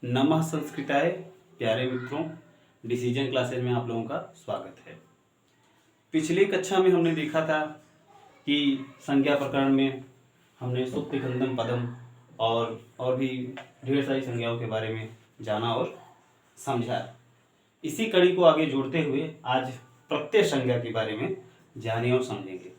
नमः संस्कृताय। प्यारे मित्रों, डिसीजन क्लासेज में आप लोगों का स्वागत है। पिछली कक्षा में हमने देखा था कि संज्ञा प्रकरण में हमने सुप्ति गंधम पदम और भी ढेर सारी संज्ञाओं के बारे में जाना और समझा। इसी कड़ी को आगे जोड़ते हुए आज प्रत्यय संज्ञा के बारे में जाने और समझेंगे।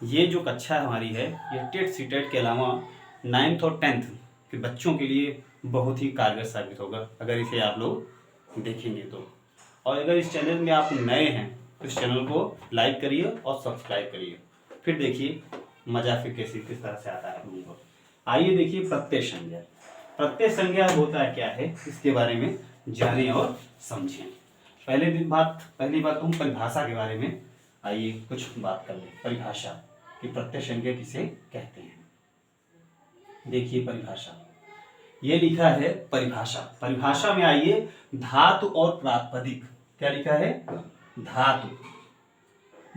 ये जो कक्षा हमारी है ये टेट सीटेट के अलावा 9th और 10th के बच्चों के लिए बहुत ही कारगर साबित होगा अगर इसे आप लोग देखेंगे तो। और अगर इस चैनल में आप नए हैं तो इस चैनल को लाइक करिए और सब्सक्राइब करिए। फिर देखिए मजा फिर किस तरह से आता है हम लोग। आइए देखिए प्रत्यय संज्ञा। प्रत्यय संज्ञा होता है क्या है इसके बारे में जाने और समझें। पहली बात हम परिभाषा के बारे में आइए कुछ बात कर लें। परिभाषा कि प्रत्यय संज्ञा किसे कहते हैं। देखिए परिभाषा, ये लिखा है परिभाषा। परिभाषा में आइए धातु और प्रातिपदिक। क्या लिखा है? धातु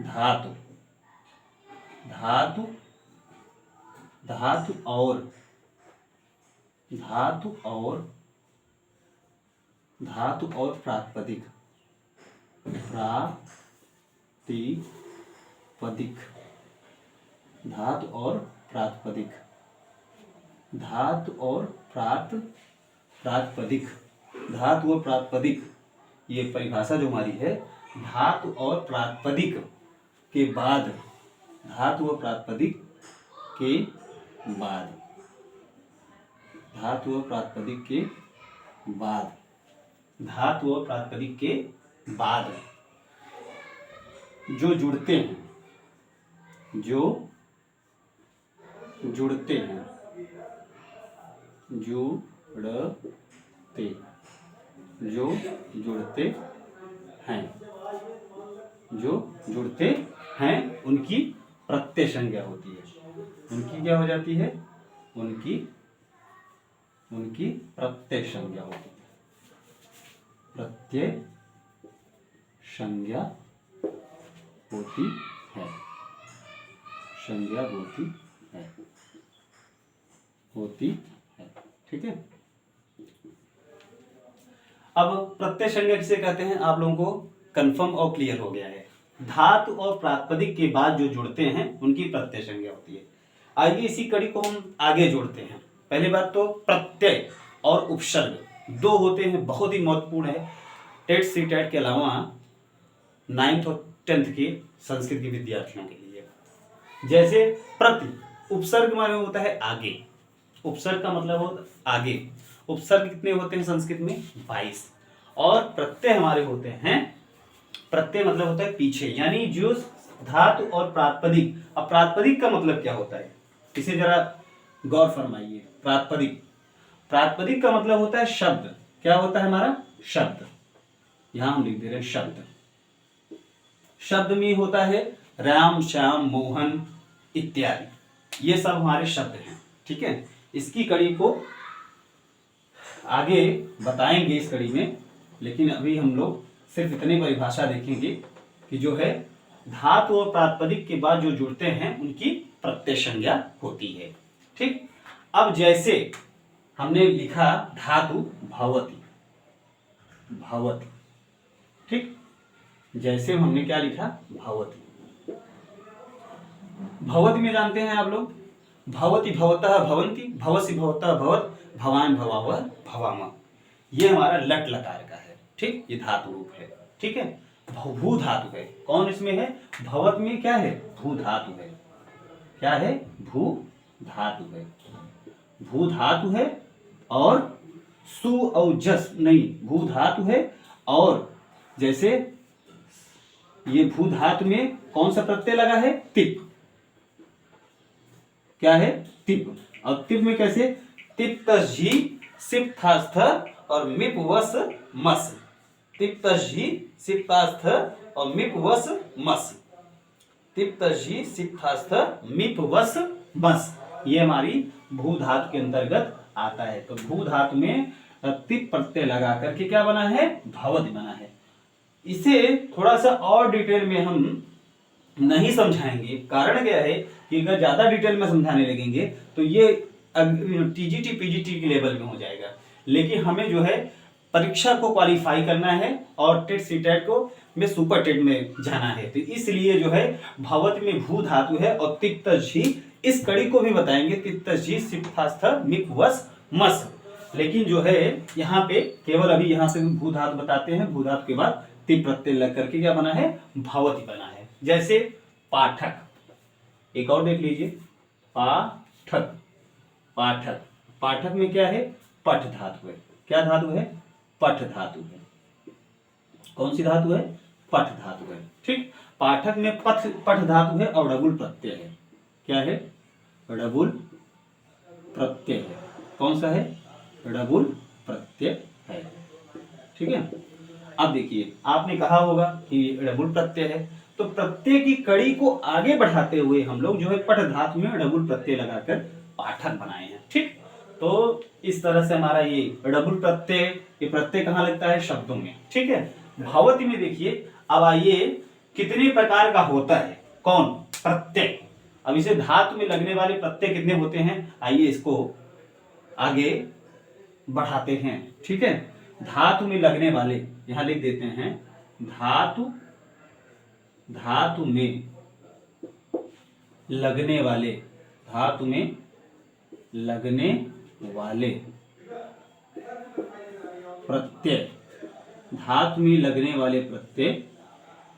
धातु धातु धातु और प्रातिपदिक। धातु और प्रातिपदिक। धातु और प्रातिपदिक ये परिभाषा जो हमारी है, धातु और प्रातिपदिक के बाद धातु और प्रातिपदिक के बाद जो जुड़ते हैं उनकी प्रत्यय संज्ञा होती है। उनकी क्या हो जाती है? उनकी प्रत्यय संज्ञा होती है। प्रत्यय संज्ञा होती है। ठीक है। अब प्रत्यय संज्ञा किसे कहते हैं आप लोगों को कंफर्म और क्लियर हो गया है। धातु और प्रातिपदिक के बाद जो जुड़ते हैं उनकी प्रत्यय संज्ञा होती है। आइए इसी कड़ी को हम आगे जोड़ते हैं। पहली बात तो प्रत्यय और उपसर्ग दो होते हैं, बहुत ही महत्वपूर्ण है टेट सीटेट के अलावा 9th और 10th के संस्कृत के विद्यार्थियों के लिए। जैसे प्रति, उपसर्ग माने होता है आगे। उपसर्ग का मतलब होता है आगे। उपसर्ग कितने होते हैं संस्कृत में? 22। और प्रत्यय हमारे होते हैं, प्रत्यय मतलब होता है पीछे, यानी जो धातु और प्रातिपदिक। अब प्रातिपदिक का मतलब क्या होता है इसे जरा गौर फरमाइए। प्रातिपदिक का मतलब होता है शब्द। क्या होता है हमारा? शब्द। यहां हम लिख दे रहे हैं शब्द। शब्द में होता है राम, श्याम, मोहन इत्यादि, ये सब हमारे शब्द हैं। ठीक है। इसकी कड़ी को आगे बताएंगे इस कड़ी में, लेकिन अभी हम लोग सिर्फ इतनी परिभाषा देखेंगे कि जो है धातु और प्रातिपदिक के बाद जो जुड़ते हैं उनकी प्रत्यय संज्ञा होती है। ठीक। अब जैसे हमने लिखा धातु भवति। ठीक। जैसे हमने क्या लिखा? भवति। भवति में जानते हैं आप लोग, भवति भवतः भवन्ति, भवसि भवतः भवत, भवान भवावह भवाम। ये हमारा लट लकार का है। ठीक। ये धातु रूप है। ठीक है। भू धातु है। कौन इसमें है? भवत में क्या है? भू धातु है। क्या है? भू धातु है। भू धातु है और सु और जस नहीं, भू धातु है। और जैसे ये भू धातु में कौन सा प्रत्यय लगा है? तिप। क्या है? तिप। और तिप में कैसे? तिप तस्झी सिप थास्थ और मिप वस मस। तिप तस्झी सिप थास्थ और मिप वस मस। तिप तस्झी सिप थास्थ मिप वस मस। ये हमारी भू धातु के अंतर्गत आता है। तो भू धातु में तिप प्रत्यय लगा करके क्या बना है? भवति बना है। इसे थोड़ा सा और डिटेल में हम नहीं समझाएंगे। कारण क्या है कि अगर ज्यादा डिटेल में समझाने लगेंगे तो ये टीजीटी पीजीटी के लेवल में हो जाएगा। लेकिन हमें जो है परीक्षा को क्वालिफाई करना है और टेट सीटेट को में सुपर टेट में जाना है, तो इसलिए जो है भवत में भू धातु है और तिक्त झी, इस कड़ी को भी बताएंगे तिक्त झी सिप्थास्थ मिक वस मस। लेकिन जो है यहाँ पे केवल अभी यहाँ से भू धातु बताते हैं, भू धातु के बाद तिप प्रत्यय लग करके क्या बना है, भवती बना है। जैसे पाठक, एक और देख लीजिए, पाठक, पाठक, पाठक में क्या है, पठ धातु है। क्या धातु है, पठ धातु है। कौन सी धातु है, पठ धातु है। ठीक, पाठक में पठ धातु है और डबुल प्रत्यय है। क्या है, डबुल प्रत्यय है। कौन सा है, डबुल प्रत्यय है। ठीक है, अब देखिए आपने कहा होगा कि डबुल प्रत्यय है, तो प्रत्यय की कड़ी को आगे बढ़ाते हुए हम लोग जो है पठ धातु में डबुल प्रत्यय लगाकर पाठक बनाए हैं। ठीक, तो इस तरह से हमारा ये डबुल प्रत्यय, ये प्रत्यय कहाँ लगता है, शब्दों में। ठीक है, भवती में देखिए, अब आइए कितने प्रकार का होता है, कौन, प्रत्यय। अब इसे धातु में लगने वाले प्रत्यय कितने होते हैं, आइए इसको आगे बढ़ाते हैं। ठीक है, धातु में लगने वाले यहां लिख देते हैं, धातु, धातु में लगने वाले, धातु में लगने वाले प्रत्यय, धातु में लगने वाले प्रत्यय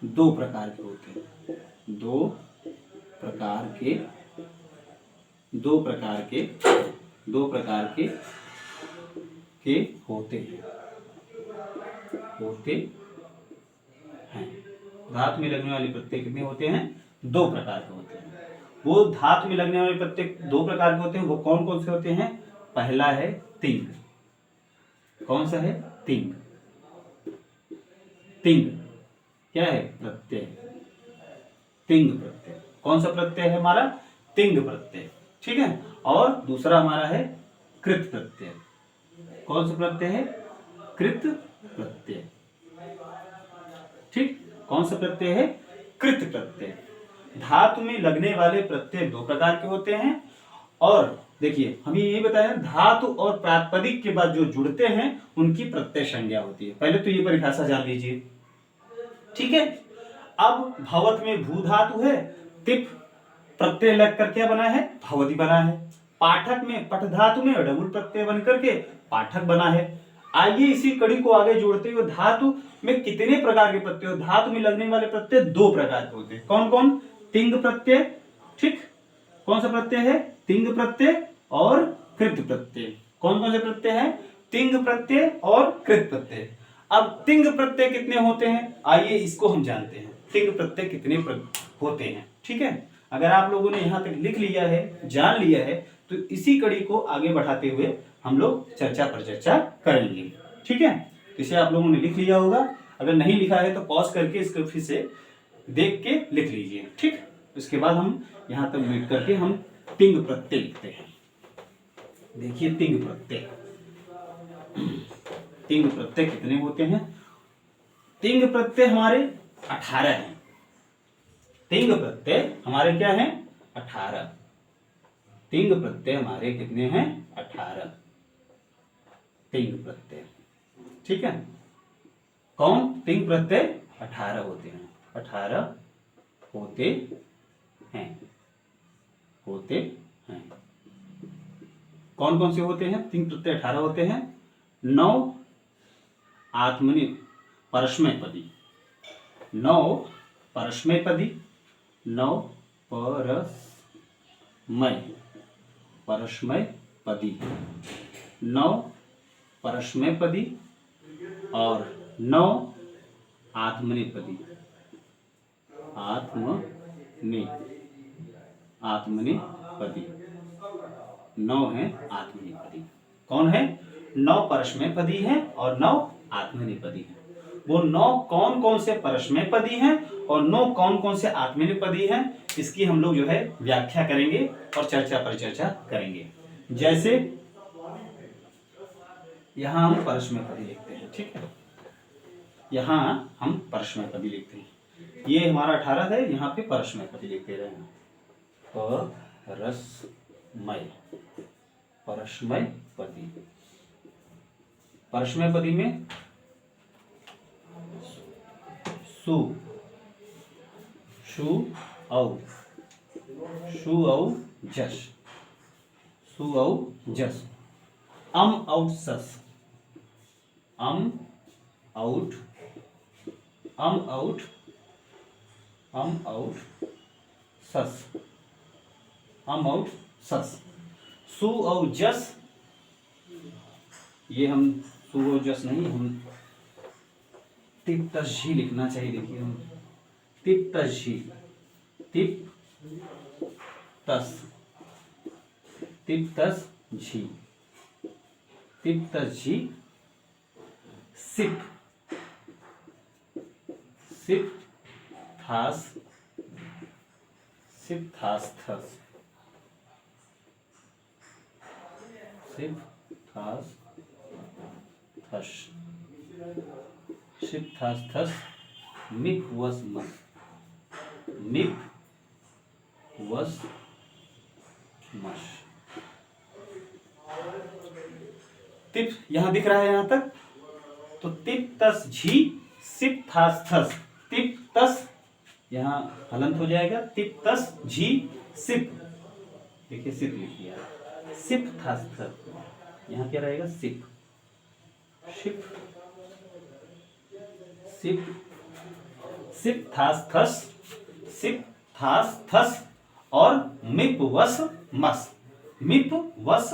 दो प्रकार के होते हैं, दो प्रकार के, दो प्रकार के, दो प्रकार के होते हैं, होते हैं। धातु में लगने वाले प्रत्यय कितने होते हैं, दो प्रकार के होते हैं। वो धातु में लगने वाले प्रत्यय दो प्रकार के होते हैं, वो कौन कौन से होते हैं, पहला है तिंग। कौन सा है, तिंग। तिंग क्या है, प्रत्यय, तिंग प्रत्यय। कौन सा प्रत्यय है हमारा, तिंग प्रत्यय। ठीक है, और दूसरा हमारा है कृत प्रत्यय। कौन सा प्रत्यय है, कृत प्रत्यय। ठीक, कौन सा प्रत्यय है, कृत प्रत्यय। धातु में लगने वाले प्रत्यय दो प्रकार के होते हैं, और देखिए हमें ये बताया धातु और प्रातिपदिक के बाद जो जुड़ते हैं उनकी प्रत्यय संज्ञा होती है। पहले तो ये परिभाषा जान लीजिए। ठीक है, अब भवत में भू धातु है, तिप प्रत्यय लगकर क्या बना है, भवती बना है। पाठक में पठ धातु में डबुल प्रत्यय बन करके पाठक बना है। आइए इसी कड़ी को आगे जोड़ते हुए धातु में कितने प्रकार के प्रत्यय, धातु में लगने वाले प्रत्यय दो प्रकार के होते हैं। कौन कौन, तिंग प्रत्यय। ठीक, कौन सा प्रत्यय है, तिंग प्रत्यय और कृत प्रत्यय। कौन कौन से प्रत्यय है, तिंग प्रत्यय और कृत प्रत्यय। अब तिंग प्रत्यय कितने होते हैं, आइए इसको हम जानते हैं, तिंग प्रत्यय कितने होते हैं। ठीक है, अगर आप लोगों ने यहां तक लिख लिया है, जान लिया है, तो इसी कड़ी को आगे बढ़ाते हुए हम लोग चर्चा पर चर्चा करेंगे। ठीक है, इसे आप लोगों ने लिख लिया होगा, अगर नहीं लिखा है तो पॉज करके इसको फिर से देख के लिख लीजिए। ठीक, इसके बाद हम यहां तक वेट करके हम तिंग प्रत्यय लिखते हैं। देखिए तिंग प्रत्यय, तिंग प्रत्यय कितने होते हैं, तिंग प्रत्यय हमारे 18 हैं। तिंग प्रत्यय हमारे क्या हैं, 18। तिंग प्रत्यय हमारे कितने हैं, 18 तिंग प्रत्यय। ठीक है, कौन, तिंग प्रत्यय 18 होते हैं, 18 होते हैं, होते हैं। कौन कौन से होते हैं, तिंग प्रत्यय 18 होते हैं। 9 आत्मनि परस्मैपदी, 9 परस्मैपदी, 9 परस्मय, परस्मैपदी, 9 परस्मैपदी और 9 आत्मनेपदी, आत्मनेपदी, 9 है आत्मनेपदी। कौन है, 9 परस्मैपदी हैं और 9 आत्मनेपदी हैं। वो 9 कौन कौन से परस्मैपदी हैं और 9 कौन कौन से आत्मनेपदी हैं, इसकी हम लोग जो है व्याख्या करेंगे और चर्चा पर चर्चा करेंगे। जैसे यहां हम परस्मैपदी लिखते हैं। ठीक है, यहां हम परस्मैपदी लिखते हैं, ये हमारा 18 है, यहाँ पे परस्मैपदी लिखते रहे हैं। परस्मय, परस्मैपदी, परस्मैपदी में सु, शु औ, शु औ जस, सु औ जस। आउट सस, आउट, आउट, आउट सस, आउट सस। सु औ जस, ये हम सु औ जस नहीं, हम तिप तस झी लिखना चाहिए। देखिए हम तिप तस झी, तिप तस, तिप तस झी, तिप तस झी। सिप, सिप थास, सिप थास थस, सिप थास थस, सिप थास थस। मिप वस मस, मिप वस मस। तिप यहां दिख रहा है यहां तक, तो तिप तस झी, सिप थास थस। तिप तस यहां हलंत हो जाएगा, तिप तस झी सिप, देखिए सिप लिख दिया, सिप थास थस, यहां क्या रहेगा सिप, सिप, सिप, सिप थास थस, सिप थास थस। और मिप वस मस, मिप वस,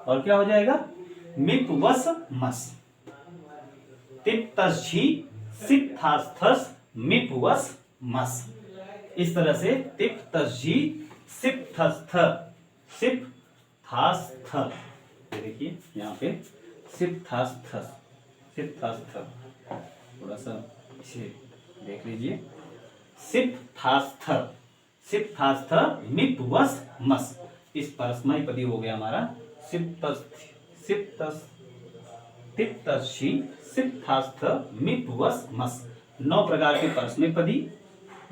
और क्या हो जाएगा मिप वस मस। तिप तस झी, सिप थास थस, मिप वस मस। इस तरह से तिप तस झी, सिप थस थ, सिप थास थ। देखिए यहाँ पे सिप थास थस, सिप थास थ, थोड़ा सा इसे देख लीजिए। सिप थास थ, सिप थास थ, मिप वस मस। इस परस्मय पदी हो गया हमारा सिप तस, सिप तस, तिप तस झी, सिप थास थ, मिप वस मस। 9 प्रकार के परस्मय पदी,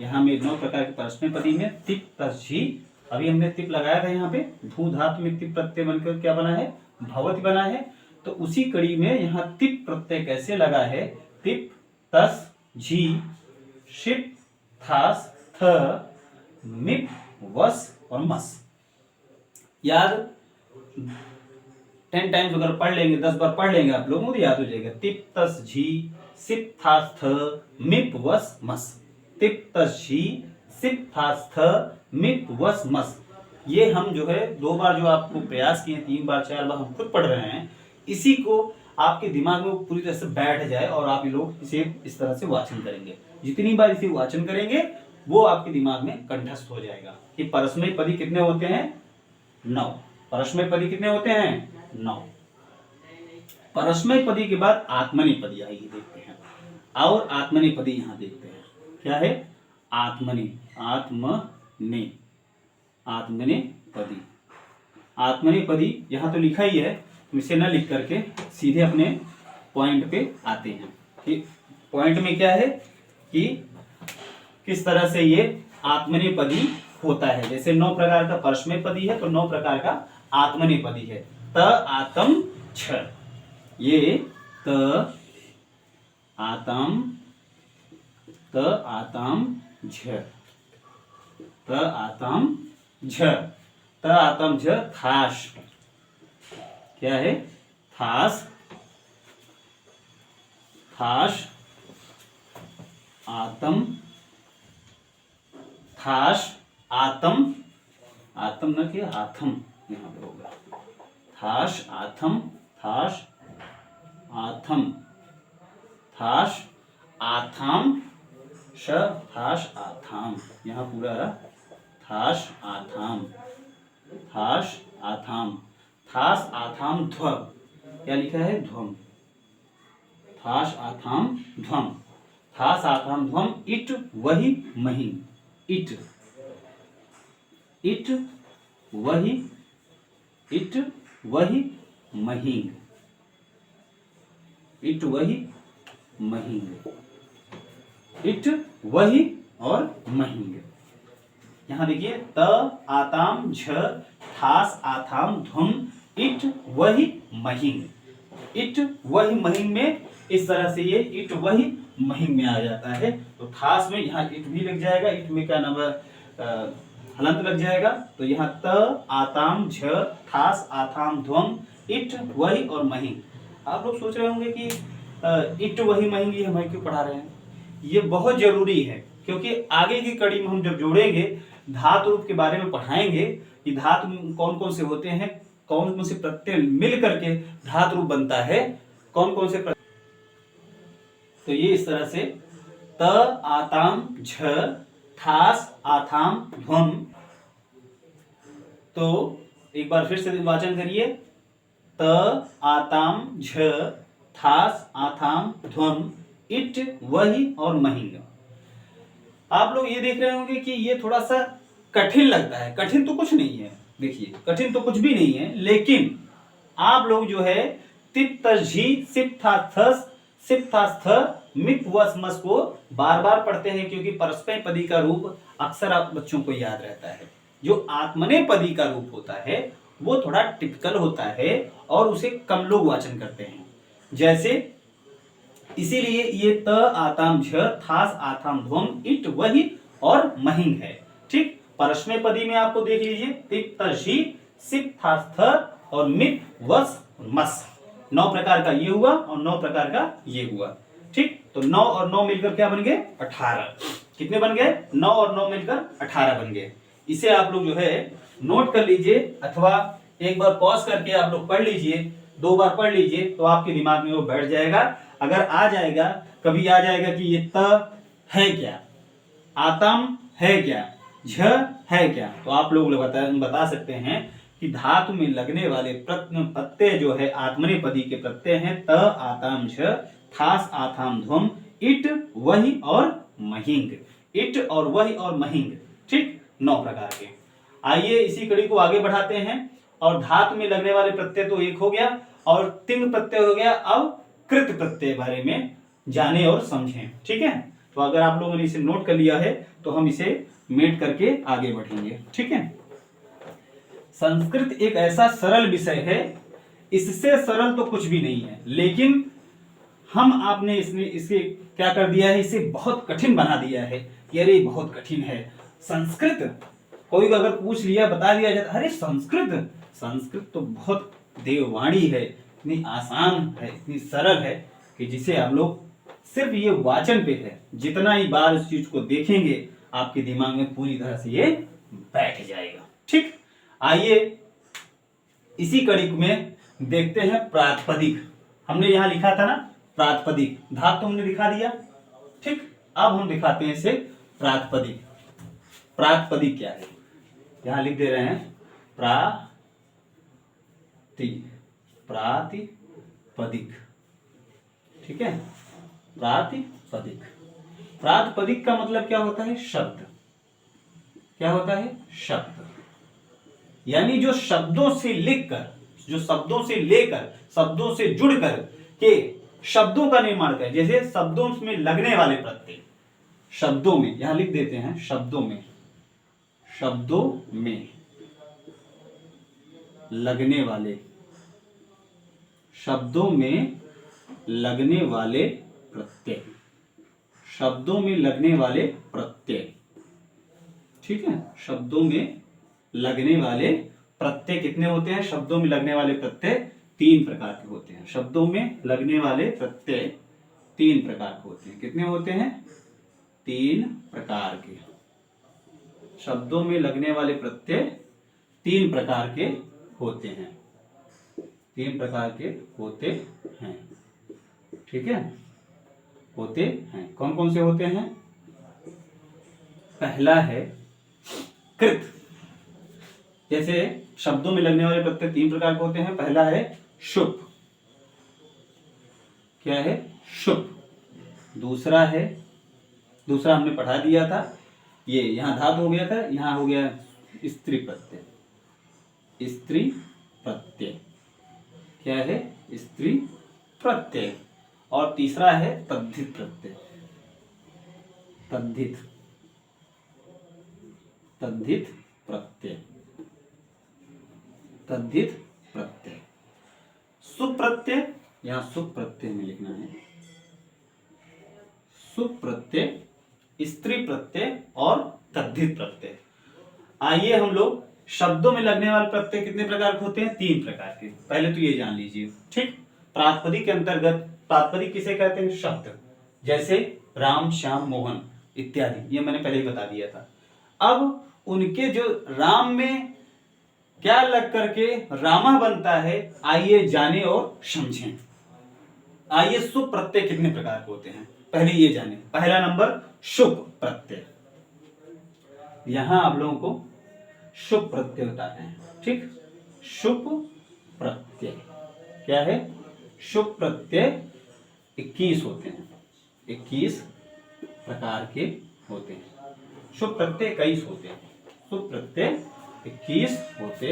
यहाँ में 9 प्रकार के परस्मय पदी में तिप तस झी। अभी हमने तिप लगाया था यहाँ पे, धू धातु में तिप प्रत्यय बनकर क्या बना है भवति बना है। तो उसी कड़ी में यहाँ तिप प्रत्यय कैसे लगा है, तिप तस झी, शिप थास थ, मिप वस और मस। याद 10 टाइम्स अगर पढ़ लेंगे, 10 बार पढ़ लेंगे आप लोगों को याद हो जाएगा। तिप तस झी, सिप थास थ, मिप वस मस। तिप तस झी, सिप थास थ, मिप वस मस। ये हम जो है 2 बार जो आपको प्रयास किए, 3 बार 4 बार हम खुद पढ़ रहे हैं, इसी को आपके दिमाग में पूरी तरह से बैठ जाए और आप ये लोग इसे इस तरह से वाचन करेंगे। जितनी बार इसे वाचन करेंगे वो आपके दिमाग में कंठस्थ हो जाएगा कि परस्मय पदी कितने होते हैं 9। परस्मय पदी कितने होते हैं 9। परस्मय पदी के बाद आत्मनेपदी आइए देखते हैं। और आत्मनेपदी यहां देखते हैं क्या है आत्मने, आत्मने, आत्मनेपदी। आत्मनेपदी यहां तो लिखा ही है, इसे न लिख करके सीधे अपने पॉइंट पे आते हैं कि पॉइंट में क्या है कि किस तरह से ये आत्मनेपदी होता है। जैसे 9 प्रकार का परस्मैपदी है तो 9 प्रकार का आत्मनेपदी है। त आतम छ, ये त आतम, त आतम झ, त आतम झ, त आतम झ। थाश क्या है थास, थाश आतम, थाश आतम, आतम न कि आथम यहां पर होगा। थाश आथम, थाश आथम, थाश आथाम, श थाश आथाम, यहां पूरा थाश आथाम, थाश आथाम, थास आथाम ध्व, क्या लिखा है ध्वम, थाश आथाम ध्वम, थास आथाम ध्वम। इट वही महीन, इट, इट वही, इट वही महीन, इट वही महीन, इट वही और महीन। यहां देखिए त आताम झ, थास आथाम ध्वम, इट वही महीन। इट वही महिंग में इस तरह से ये इट वही महिंग में आ जाता है। तो थास में यहाँ इट भी लग जाएगा, इट में क्या नाम है हलंत लग जाएगा। तो यहाँ त आताम झ थास आथाम ध्वम इट वही और महिंग। आप लोग सोच रहे होंगे कि इट वही महिंग ये हमें क्यों पढ़ा रहे हैं। ये बहुत जरूरी है क्योंकि आगे की कड़ी में हम जब जोड़ेंगे धातु रूप के बारे में पढ़ाएंगे कि धातु कौन कौन से होते हैं, कौन कौन से प्रत्यय मिल करके धातु रूप बनता है, कौन कौन से तो ये इस तरह से त आताम झ थास आथाम ध्वम। तो एक बार फिर से वाचन करिए, त आताम झ थास आथाम ध्वम इट वही और महिंग। आप लोग ये देख रहे होंगे कि ये थोड़ा सा कठिन लगता है। कठिन तो कुछ नहीं है, देखिए कठिन तो कुछ भी नहीं है, लेकिन आप लोग जो है तिप तझी सिप था थस सिप था थ मिप वस मस को बार बार पढ़ते हैं क्योंकि परस्पर पदी का रूप अक्सर आप बच्चों को याद रहता है। जो आत्मने पदी का रूप होता है वो थोड़ा टिपिकल होता है और उसे कम लोग वाचन करते हैं। जैसे इसीलिए ये त आताम झ थास आथाम ध्वम इट वही और महिंग है। ठीक, परस्मै पदी में आपको देख लीजिए तिप तझी सिप थास थ और मिप वस मस। 9 प्रकार का ये हुआ और 9 प्रकार का ये हुआ। ठीक, तो 9 और 9 मिलकर क्या बन गए 18। कितने बन गए 9 और 9 मिलकर 18 बन गए। इसे आप लोग जो है नोट कर लीजिए अथवा एक बार पॉज करके आप लोग पढ़ लीजिए, 2 बार पढ़ लीजिए तो आपके दिमाग में वो बैठ जाएगा। अगर आ जाएगा, कभी आ जाएगा कि ये त है क्या, आतम है क्या, झ है क्या, तो आप लोग बता सकते हैं कि धातु में लगने वाले प्रत्यय जो है आत्मनेपदी के प्रत्यय हैं त आताम झ थास आथाम ध्वम इट वही और महिंग। इट और वही और महिंग, ठीक, 9 प्रकार के। आइए इसी कड़ी को आगे बढ़ाते हैं। और धातु में लगने वाले प्रत्यय तो एक हो गया और तिंग प्रत्यय हो गया। अब कृत प्रत्यय बारे में जाने और समझें। ठीक है, तो अगर आप लोगों ने इसे नोट कर लिया है तो हम इसे मेट करके आगे बढ़ेंगे। ठीक है, संस्कृत एक ऐसा सरल विषय है, इससे सरल तो कुछ भी नहीं है, लेकिन हम आपने इसमें इसे क्या कर दिया है, इसे बहुत कठिन बना दिया है कि अरे बहुत कठिन है संस्कृत। कोई अगर पूछ लिया, बता दिया जाता अरे संस्कृत, संस्कृत तो बहुत देववाणी है, इतनी आसान है, इतनी सरल है कि जिसे आप लोग सिर्फ ये वाचन पे है, जितना ही बार इस चीज को देखेंगे आपके दिमाग में पूरी तरह से ये बैठ जाएगा। ठीक, आइए इसी कड़ी में देखते हैं प्रातिपदिक। हमने यहां लिखा था ना प्रातिपदिक, धातु हमने दिखा दिया। ठीक, अब हम दिखाते हैं इसे प्रातिपदिक। प्रातिपदिक क्या है, यहां लिख दे रहे हैं प्रातिपदिक। ठीक है, प्रातिपदिक। प्रातिपदिक का मतलब क्या होता है, शब्द। क्या होता है, शब्द, यानी जो शब्दों से लिखकर, जो शब्दों से लेकर, शब्दों से जुड़कर के शब्दों का निर्माण करें। जैसे शब्दों में लगने वाले प्रत्यय, शब्दों में यहां लिख देते हैं शब्दों में, शब्दों में लगने वाले, शब्दों में लगने वाले प्रत्यय, शब्दों में लगने वाले प्रत्यय। ठीक है, शब्दों में लगने वाले प्रत्यय कितने होते हैं, शब्दों में लगने वाले प्रत्यय 3 प्रकार के होते हैं। शब्दों में लगने वाले प्रत्यय 3 प्रकार के होते हैं। कितने होते हैं, 3 प्रकार के। शब्दों में लगने वाले प्रत्यय 3 प्रकार के होते हैं, 3 प्रकार के होते हैं। ठीक है, होते हैं। कौन कौन से होते हैं, पहला है कृत। जैसे शब्दों में लगने वाले प्रत्यय 3 प्रकार के होते हैं। पहला है शुभ, क्या है, शुभ। दूसरा है, दूसरा हमने पढ़ा दिया था, ये यहां धातु हो गया था, यहां हो गया स्त्री प्रत्यय, स्त्री प्रत्यय। क्या है, स्त्री प्रत्यय। और तीसरा है तद्धित प्रत्यय, तद्धित, तद्धित प्रत्यय, तद्धित प्रत्यय। सुप्रत्यय यहाँ सुप प्रत्यय में लिखना है, सुप प्रत्यय, स्त्री प्रत्यय और तद्धित प्रत्यय। आइए हम लोग शब्दों में लगने वाले प्रत्यय कितने प्रकार के होते हैं? 3 प्रकार के। पहले तो ये जान लीजिए, ठीक। प्रातिपदिक के अंतर्गत, प्रातिपदिक किसे कहते हैं? शब्द, जैसे राम, श्याम, मोहन इत्यादि, ये मैंने पहले ही बता दिया था। अब उनके जो राम में क्या लग करके रामा बनता है, आइए जाने और समझें। आइए सुप प्रत्यय कितने प्रकार के होते हैं पहले ये जाने। पहला नंबर शुभ प्रत्यय, यहां आप लोगों को शुभ प्रत्यय बताते हैं, ठीक। शुभ प्रत्यय क्या है? शुभ प्रत्यय 21 होते हैं, 21 प्रकार के होते हैं। शुभ प्रत्यय 21 होते हैं, शुभ प्रत्यय 21 होते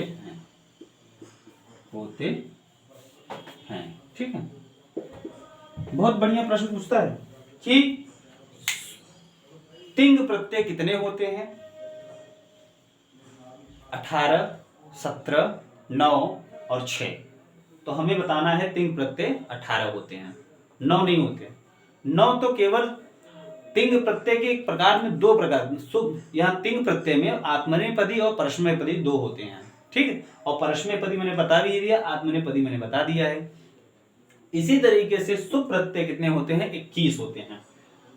हैं, ठीक है। बहुत बढ़िया प्रश्न पूछता है कि तिंग प्रत्यय कितने होते हैं? 18, 17, 9 और 6। तो हमें बताना है तिंग प्रत्यय 18 होते हैं, 9 नहीं होते। 9 तो केवल तिंग प्रत्यय के एक प्रकार में, 2 प्रकार, यहाँ तिंग प्रत्यय में आत्मनेपदी और परस्मैपदी 2 होते हैं, ठीक है। और परस्मैपदी मैंने बता भी दिया, आत्मनेपदी मैंने बता दिया है। इसी तरीके से सुप प्रत्यय कितने होते हैं? 21 होते हैं।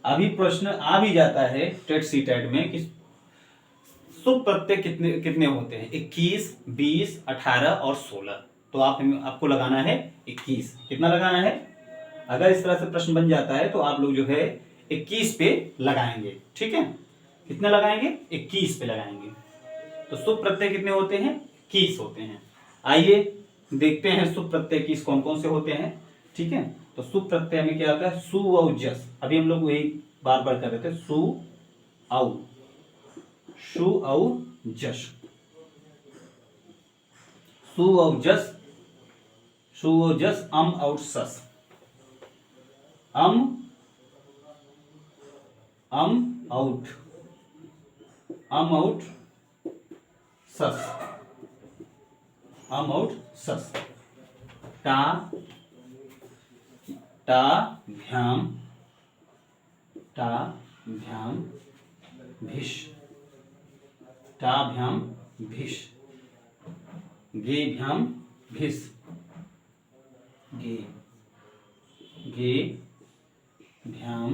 अभी प्रश्न आ भी जाता है टेट सीटेट में कि सुप प्रत्यय कितने कितने होते हैं? 21, 20, 18 और 16। तो आपको लगाना है 21। कितना लगाना है? अगर इस तरह से प्रश्न बन जाता है तो आप लोग जो है 21 पे लगाएंगे, ठीक है। कितना लगाएंगे? 21 पे लगाएंगे। तो सुप प्रत्यय कितने होते हैं? 21 होते हैं। आइए देखते हैं सुप प्रत्यय 21 कौन कौन से होते हैं, ठीक है। तो सुप प्रत्यय में क्या होता है? सु और जस, अभी हम लोग वही बार बार कर रहे थे, सु औ जस, सु और जस, सु और जस, अम और सस, अम आउट, अम आउट सस, अम आउट सस, टा भ्याम भिष, टा भ्याम भिष, गे भ्याम भिष, गे भ्याम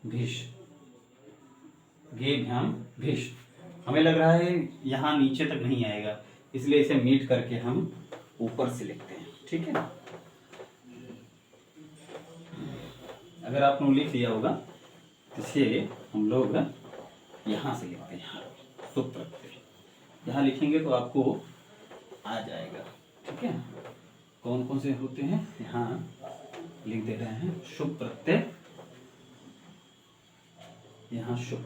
भिष, गे भ्याम भिष। हमें लग रहा है यहां नीचे तक नहीं आएगा, इसलिए इसे मीट करके हम ऊपर से लिखते हैं, ठीक है। अगर आपने लिख लिया होगा तो इसे हम लोग यहां से लिखते हैं, यहाँ सुप प्रत्यय यहाँ लिखेंगे तो आपको आ जाएगा, ठीक है। कौन कौन से होते हैं यहाँ लिख दे रहे हैं। शुभ प्रत्यय, यहाँ शुभ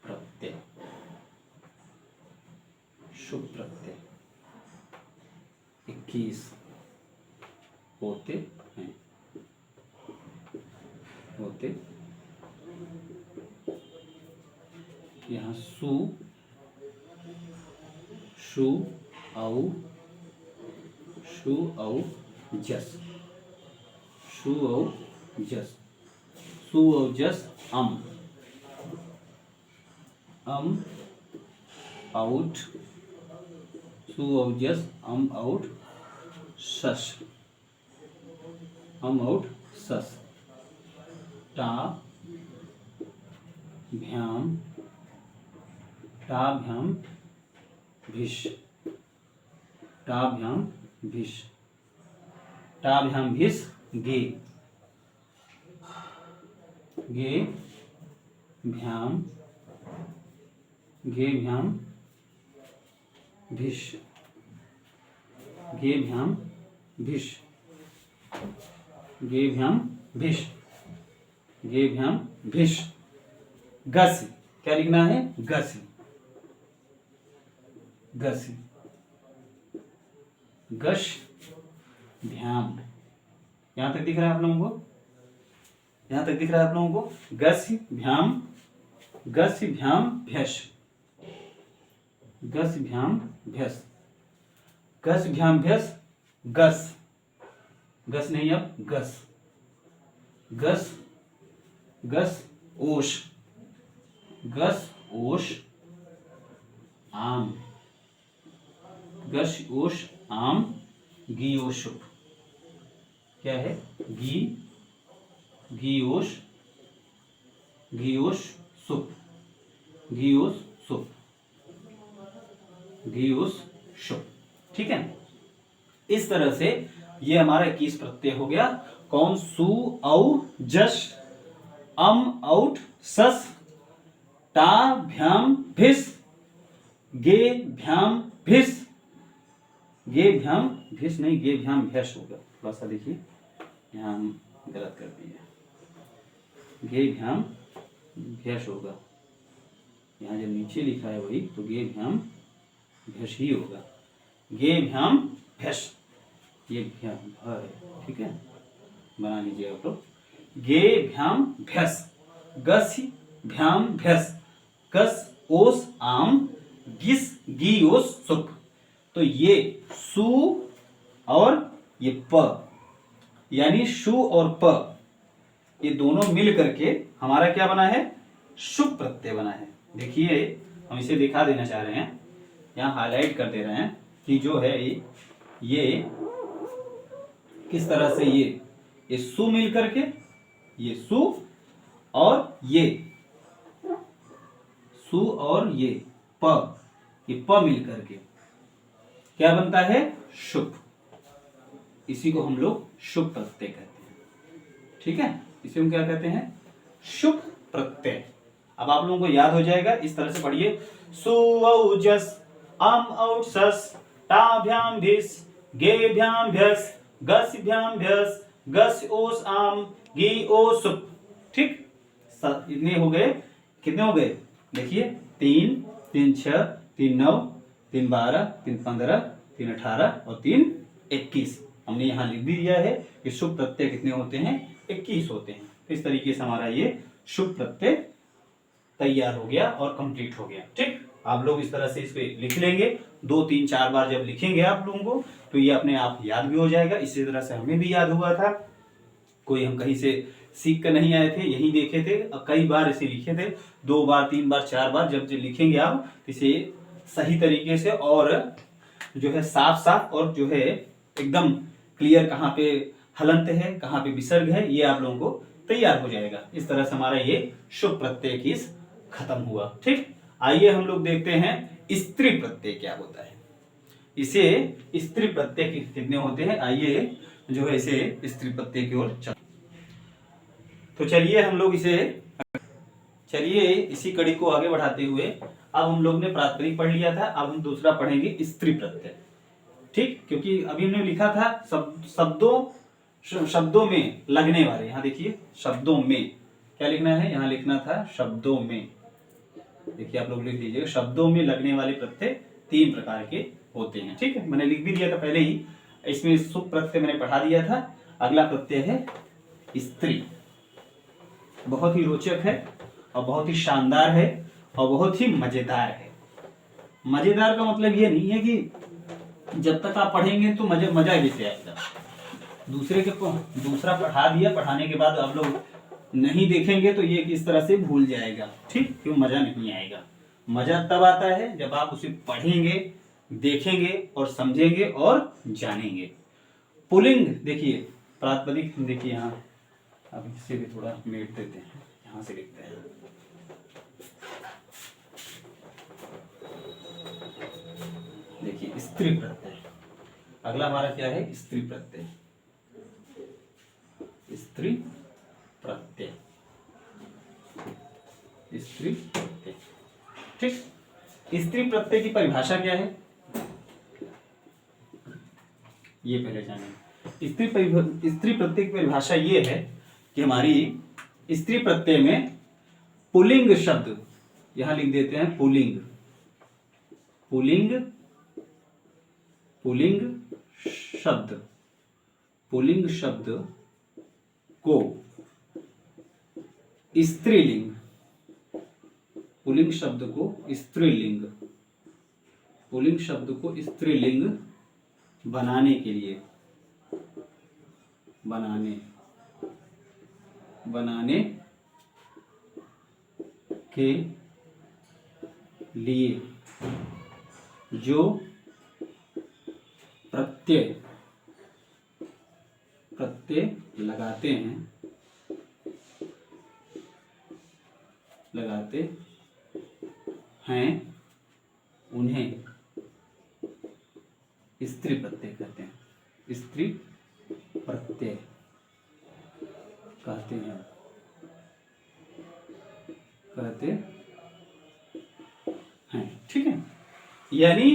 प्रत्यय, शुभ प्रत्यय 21 होते हैं, यहाँ सु औ जस, सु औ जस, अम आउट, सु औ जस, अम आउट सस, टा भ्याम भिष, टा भ्याम भिष, गे भ्याम भिष, गे भ्याम भिष। गस, क्या लिखना है? गस, भ्याम, यहां तक दिख रहा है आप लोगों को? यहां तक दिख रहा है आप लोगों को? गस भ्याम भ्यश, गस भ्याम भ्यस, गस भ्याम भ्यस, गस, गस नहीं अब गस, गस, गस ओश, गस ओश आम, गस ओश आम, गी ओश शुभ, क्या है गी, घी ओश, घी ओश सुप, घी ओश सुप, घी ओश शुप। ठीक है, इस तरह से ये हमारा 21 प्रत्यय हो गया। कौन? सु औ जश अम औट सस टा भ्याम भिस गे भ्याम भिस, गे भ्याम भिस नहीं, गे भ्याम भैस होगा। थोड़ा सा देखिए, यहाँ हम गलत कर दिए, गे भ्याम भैस होगा। यहाँ जब नीचे लिखा है वही, तो गे भ्याम भैस ही होगा। गे भ्याम भैस, ये भ्याम भ है, ठीक है, बना लीजिए आप लोग। गे भ्याम भैस, गस भ्याम भैस, गस ओस आम, गिस गी ओस सुप। तो ये सु और ये प, यानी शु और प, ये दोनों मिल करके हमारा क्या बना है? शुभ प्रत्यय बना है। देखिए, हम इसे दिखा देना चाह रहे हैं, यहाँ हाईलाइट कर दे रहे हैं कि जो है ये किस तरह से ये सु मिल करके, ये सु और ये सु और ये प, ये प मिल करके क्या बनता है? शुभ। इसी को हम लोग शुभ प्रत्यय कहते हैं। ठीक है, इसे हम क्या कहते हैं? शुभ प्रत्यय। अब आप लोगों को याद हो जाएगा, इस तरह से पढ़िए। सु औ जस अम औ सस टा भ्याम भिस गे भ्याम भ्यस गस भ्याम भ्यस गस ओस आम गी ओ सुप। ठीक, इतने हो गए। कितने हो गए? देखिए, 3 3 6 3 9 3 12 3 15 3 18 और 3 21। हमने यहाँ लिख भी दिया है कि शुभ प्रत्यय कितने होते हैं? 21 होते हैं। इस तरीके से हमारा ये शुभ प्रत्यय तैयार हो गया और कंप्लीट हो गया। ठीक, आप लोग इस तरह से इसको लिख लेंगे। 2 3 4 बार जब लिखेंगे आप लोगों को, तो ये अपने आप याद भी हो जाएगा। इसी तरह से हमें भी याद हुआ था, कोई हम कहीं से सीख कर नहीं आए थे, यही देखे थे और कई बार इसे लिखे थे। 2 बार 3 बार 4 बार जब लिखेंगे आप इसे सही तरीके से, और जो है साफ साफ, और जो है एकदम क्लियर, कहाँ पे हलंत है कहाँ पे विसर्ग है, ये आप लोगों को तैयार हो जाएगा। इस तरह से हमारा ये शुभ प्रत्यय की खत्म हुआ। ठीक, आइए हम लोग देखते हैं स्त्री प्रत्यय क्या होता है। इसे स्त्री प्रत्यय कितने होते हैं, आइए जो है इसे स्त्री प्रत्यय की ओर चल। तो चलिए हम लोग इसी कड़ी को आगे बढ़ाते हुए, अब हम लोग ने प्रातिपदिक पढ़ लिया था, अब हम दूसरा पढ़ेंगे स्त्री प्रत्यय। ठीक, क्योंकि अभी हमने लिखा था शब्दों में लगने वाले। यहाँ देखिए, शब्दों में क्या लिखना है? यहाँ लिखना था शब्दों में। देखिए आप लोग लिख लीजिएगा, शब्दों में लगने वाले प्रत्यय 3 प्रकार के होते हैं। ठीक है, मैंने लिख भी दिया था पहले ही, इसमें शुभ प्रत्यय मैंने पढ़ा दिया था। अगला प्रत्यय है स्त्री। बहुत ही रोचक है और बहुत ही शानदार है और बहुत ही मजेदार है। मजेदार का मतलब ये नहीं है कि जब तक आप पढ़ेंगे तो मजा कैसे आएगा। दूसरा पढ़ा दिया, पढ़ाने के बाद आप लोग नहीं देखेंगे तो ये किस तरह से भूल जाएगा। ठीक, क्यों? मजा नहीं आएगा। मजा तब आता है जब आप उसे पढ़ेंगे, देखेंगे और समझेंगे और जानेंगे। पुल्लिंग देखिए, प्रातिपदिक देखिए, यहाँ अब इससे भी थोड़ा मेट देते हैं, यहाँ से लिखते हैं। देखिए, स्त्री प्रत्यय। अगला हमारा क्या है? स्त्री प्रत्यय। स्त्री प्रत्यय, स्त्री प्रत्यय। ठीक, स्त्री प्रत्यय की परिभाषा क्या है, ये पहले जानें। स्त्री प्रत्यय की परिभाषा ये है कि हमारी स्त्री प्रत्यय में पुल्लिंग शब्द, यहां लिख देते हैं पुल्लिंग, पुल्लिंग शब्द को स्त्रीलिंग, पुल्लिंग शब्द को स्त्रीलिंग पुल्लिंग शब्द को स्त्रीलिंग बनाने के लिए, बनाने के लिए जो प्रत्यय लगाते हैं उन्हें स्त्री प्रत्यय कहते हैं। स्त्री प्रत्यय कहते हैं। ठीक है, यानी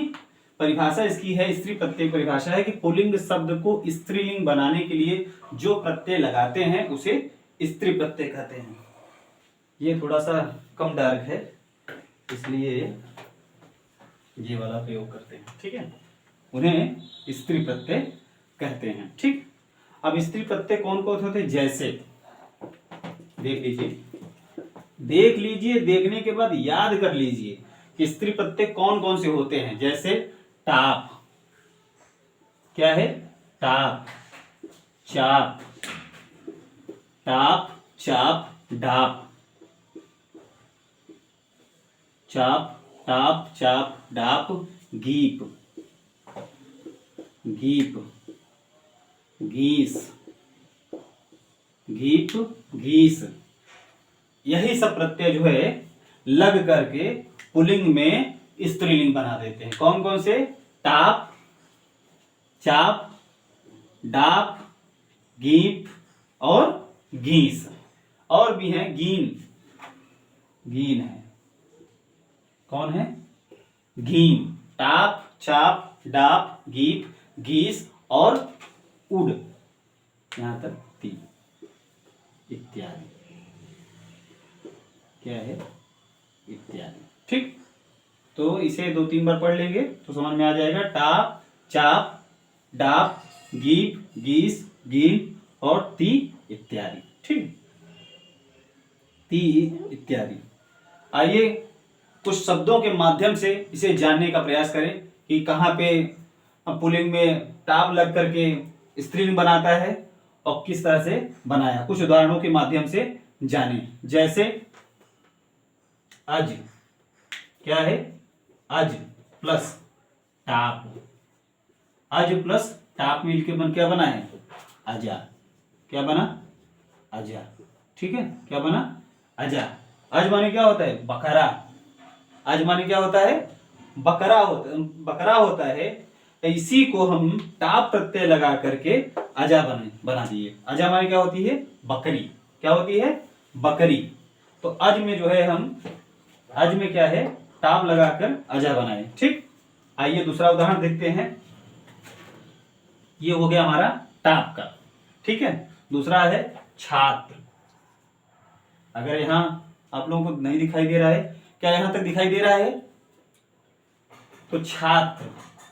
परिभाषा इसकी है, स्त्री प्रत्यय परिभाषा है कि पुल्लिंग शब्द को स्त्रीलिंग बनाने के लिए जो प्रत्यय लगाते हैं उसे स्त्री प्रत्यय कहते हैं। ये थोड़ा सा कम डार्क है, इसलिए ये वाला प्रयोग करते हैं। ठीक है, उन्हें स्त्री प्रत्यय कहते हैं। ठीक, अब स्त्री प्रत्यय कौन कौन से होते हैं, जैसे देख लीजिए, देखने के बाद याद कर लीजिए कि स्त्री प्रत्यय कौन कौन से होते हैं। जैसे टाप, क्या है, टाप, चाप, चाप, डाप, चाप, टाप, चाप, डाप, गीप, घीस, यही सब प्रत्यय जो है लग करके पुल्लिंग में स्त्रीलिंग बना देते हैं। कौन कौन से, टाप, चाप, डाप, गीप और घीस। और भी है गीन है, कौन है, घीन, टाप, चाप, डाप, गीप, घीस और उड़, यहां तक 3 इत्यादि, क्या है, इत्यादि। ठीक, तो इसे 2-3 बार पढ़ लेंगे तो समझ में आ जाएगा। टाप, चाप, डाप, गीप, गीस, गीन और ती इत्यादि। ठीक, ती इत्यादि। आइए कुछ शब्दों के माध्यम से इसे जानने का प्रयास करें कि कहाँ पे पुल्लिंग में टाप लग करके स्त्रीलिंग बनाता है और किस तरह से बनाया। कुछ उदाहरणों के माध्यम से जानें। जैसे अज, क्या है, अज प्लस टाप, अज प्लस टाप मिलके क्या बना है, अजा। क्या बना, अजा। ठीक है, क्या बना, अजा। अज माने क्या होता है, बकरा। अज माने क्या होता है, बकरा होता है। इसी को हम टाप प्रत्यय लगा करके अजा बना दिए। अजा माने क्या होती है, बकरी। क्या होती है, बकरी। तो अज में जो है हम, अज में क्या है, टाप लगाकर अजा बनाए। ठीक, आइए दूसरा उदाहरण देखते हैं। ये हो गया हमारा टाप का। ठीक है, दूसरा है छात्र। अगर यहां आप लोगों को नहीं दिखाई दे रहा है, क्या यहां तक दिखाई दे रहा है, तो छात्र,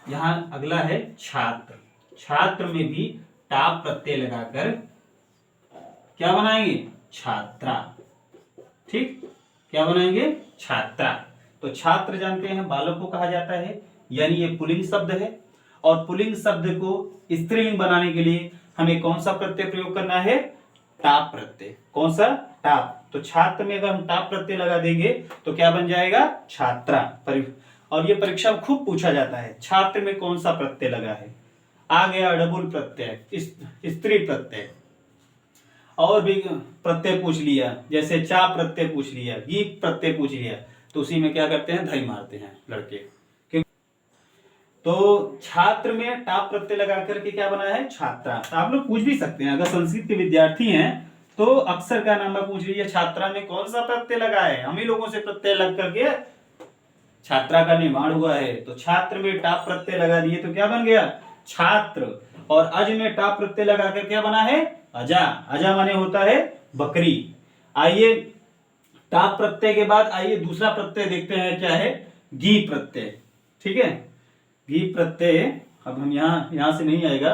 यहां अगला है छात्र। छात्र में भी टाप प्रत्यय लगाकर क्या बनाएंगे, छात्रा। ठीक, क्या बनाएंगे, छात्रा। तो छात्र जानते हैं बालक को कहा जाता है, यानी ये पुल्लिंग शब्द है। और पुल्लिंग शब्द को स्त्रीलिंग बनाने के लिए हमें कौन सा प्रत्यय प्रयोग करना है, टाप प्रत्यय। कौन सा, टाप। तो छात्र में अगर हम टाप प्रत्यय लगा देंगे तो क्या बन जाएगा, छात्रा। और ये परीक्षा में खूब पूछा जाता है, छात्र में कौन सा प्रत्यय लगा है। आ गया डबल प्रत्यय, स्त्री प्रत्यय। और भी प्रत्यय पूछ लिया, जैसे चा प्रत्यय पूछ लिया, गीप प्रत्यय पूछ लिया, तो उसी में क्या करते हैं, धई मारते हैं लड़के। तो छात्र में टाप प्रत्यय लगा करके क्या बना है, छात्रा। तो आप लोग पूछ भी सकते हैं, अगर संस्कृत के विद्यार्थी हैं तो अक्सर क्या नाम पूछ लीजिए, छात्रा में कौन सा प्रत्यय लगा है। हम ही लोगों से प्रत्यय लग करके छात्रा का निर्माण हुआ है। तो छात्र में टाप प्रत्यय लगा दिए तो क्या बन गया, छात्र। और अज में टाप प्रत्यय लगा कर क्या बना है, अजा। अजा माने होता है बकरी। आइए टाप प्रत्यय के बाद आइए दूसरा प्रत्यय देखते हैं, क्या है, गी प्रत्यय। ठीक है, गी प्रत्यय। अब हम यहां से नहीं आएगा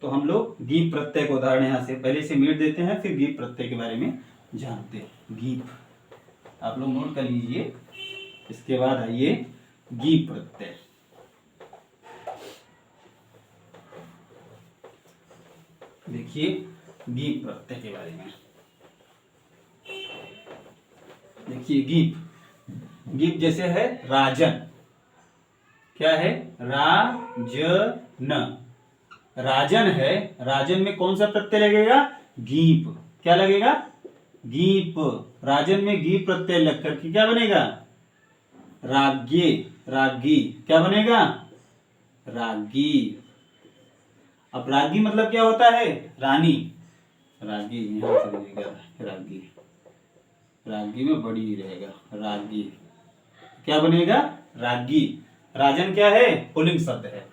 तो हम लोग गी प्रत्यय को उदाहरण यहां से पहले से मिट देते हैं, फिर गी प्रत्यय के बारे में जानते हैं। गीप आप लोग नोट कर लीजिए। इसके बाद आइए गी प्रत्यय। देखिए गीप प्रत्यय के बारे में। देखिए गीप जैसे है राजन, क्या है राजन, राजन है, राजन में कौन सा प्रत्यय लगेगा गीप, क्या लगेगा गीप, राजन में गीप प्रत्यय लग करके क्या बनेगा राज्ञे, रागी, क्या बनेगा रागी। अब रागी मतलब क्या होता है रानी, रागी यहां से बनेगा रागी, रागी में बड़ी रहेगा रागी, क्या बनेगा रागी। राजन क्या है पुल्लिंग शब्द है,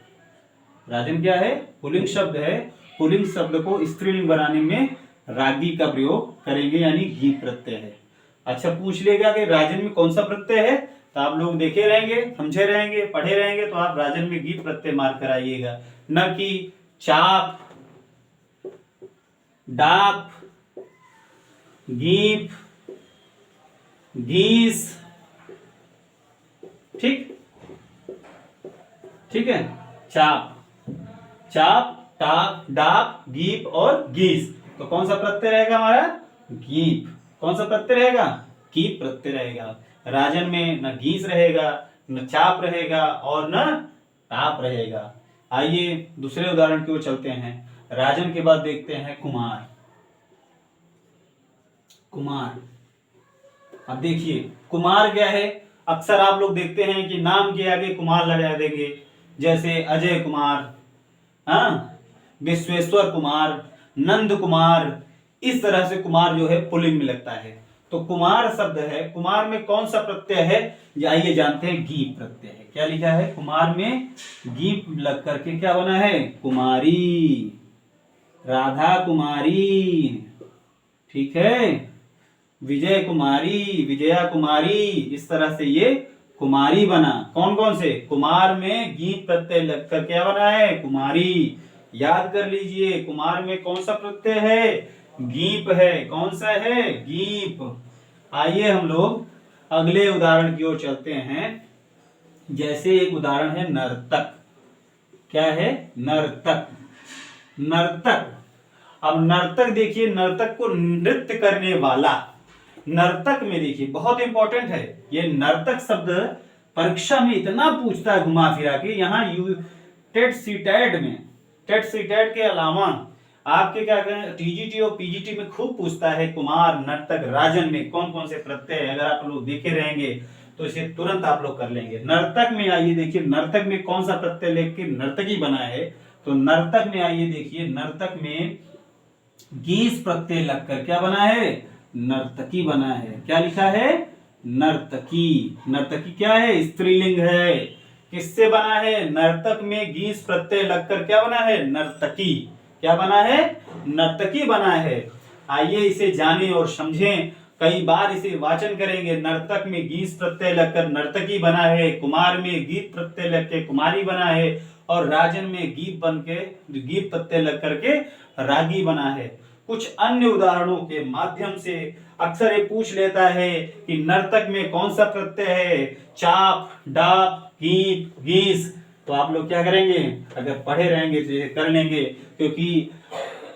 राजन क्या है पुल्लिंग शब्द है, पुल्लिंग शब्द को स्त्रीलिंग बनाने में रागी का प्रयोग करेंगे यानी गी प्रत्यय है। अच्छा पूछ लेगा कि राजन में कौन सा प्रत्यय है, तो आप लोग देखे रहेंगे, समझे रहेंगे, पढ़े रहेंगे, तो आप राजन में गी प्रत्यय मार कर आइएगा, न कि चाप, डाप, गीप, घीस, ठीक है, चाप, टाप, डाप, गीप और गीस, तो कौन सा प्रत्यय रहेगा हमारा गीप, कौन सा प्रत्यय रहेगा गीप प्रत्यय रहेगा। राजन में न गीस रहेगा, न चाप रहेगा और न टाप रहेगा। आइए दूसरे उदाहरण की ओर चलते हैं। राजन के बाद देखते हैं कुमार। अब देखिए कुमार क्या है, अक्सर आप लोग देखते हैं कि नाम के आगे कुमार लगा देंगे, जैसे अजय कुमार, विश्वेश्वर कुमार, नंद कुमार, इस तरह से कुमार जो है पुल्लिंग में लगता है। तो कुमार शब्द है, कुमार में कौन सा प्रत्यय है, आइए जानते हैं गीप प्रत्यय है। क्या लिखा है कुमार में गीप लग करके क्या बना है कुमारी, राधा कुमारी, ठीक है, विजय कुमारी, विजया कुमारी, इस तरह से ये कुमारी बना। कौन कौन से कुमार में गीप प्रत्यय लगकर क्या बना है कुमारी। याद कर लीजिए कुमार में कौन सा प्रत्यय है गीप है, कौन सा है गीप। आइए हम लोग अगले उदाहरण की ओर चलते हैं। जैसे एक उदाहरण है नर्तक, क्या है नर्तक, नर्तक। अब नर्तक देखिए, नर्तक को नृत्य करने वाला, नर्तक में देखिए बहुत इंपॉर्टेंट है ये नर्तक शब्द, परीक्षा में इतना पूछता है घुमा फिरा के। यहाँ टेट सीटेट में, टेट सीटेट के अलावा आपके क्या करें टीजीटी और पीजीटी में खूब पूछता है कुमार, नर्तक, राजन में कौन कौन से प्रत्यय है। अगर आप लोग देखे रहेंगे तो इसे तुरंत आप लोग कर लेंगे। नर्तक में आइए देखिए, नर्तक में कौन सा प्रत्यय लेके नर्तकी बना है, तो नर्तक में आइए देखिए, नर्तक में गीस प्रत्यय लगकर क्या बना है नर्तकी बना है। क्या लिखा है नर्तकी, नर्तकी क्या है स्त्रीलिंग है। किससे बना है नर्तक में गीस प्रत्यय लगकर क्या बना है नर्तकी, क्या बना है नर्तकी बना है। आइए इसे जानें और समझें, कई बार इसे वाचन करेंगे। नर्तक में गीस प्रत्यय लगकर नर्तकी बना है, कुमार में गीत प्रत्यय लगकर कुमारी बना है, और राजन में गीत बन के गीत प्रत्यय लग करके रागी बना है। कुछ अन्य उदाहरणों के माध्यम से अक्सर ये पूछ लेता है कि नर्तक में कौन सा प्रत्यय है, चाप, डाप, गीत, गीस। तो आप लोग क्या करेंगे, अगर पढ़े रहेंगे तो ये कर लेंगे, क्योंकि